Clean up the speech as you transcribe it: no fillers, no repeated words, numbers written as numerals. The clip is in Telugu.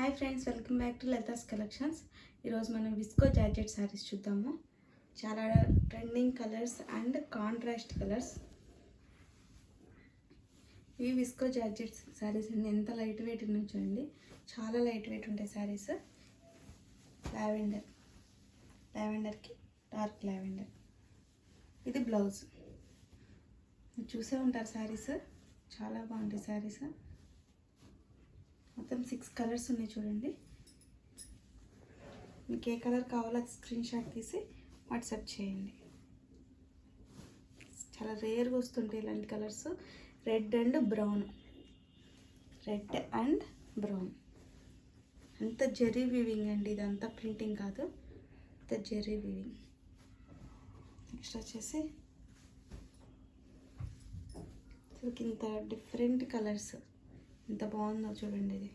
Hi friends, welcome back to Latha's collections. ఈరోజు మనం విస్కో జార్జెట్ శారీస్ చూద్దాము. చాలా trending colours and contrast colours. ఇవి విస్కో జార్జెట్ శారీస్ అండి. ఎంత లైట్ వెయిట్ ఉన్నాయి చూడండి, చాలా లైట్ వెయిట్ ఉంటాయి శారీస్. లావెండర్కి డార్క్ లావెండర్. ఇది బ్లౌజ్. చూసే ఉంటారు శారీస్, చాలా బాగుంటాయి శారీస్. మొత్తం 6 కలర్స్ ఉన్నాయి చూడండి. మీకు ఏ కలర్ కావాలో అది స్క్రీన్ షాట్ తీసి వాట్సాప్ చేయండి. చాలా రేర్గా వస్తుంటాయి ఇలాంటి కలర్స్. Red and brown. అంత జెరీ వీవింగ్ అండి, ఇదంతా ప్రింటింగ్ కాదు, అంత జెరీ వీవింగ్. నెక్స్ట్ వచ్చేసి ఇంత డిఫరెంట్ కలర్స్, ఎంత బాగుందో చూడండి. ఇది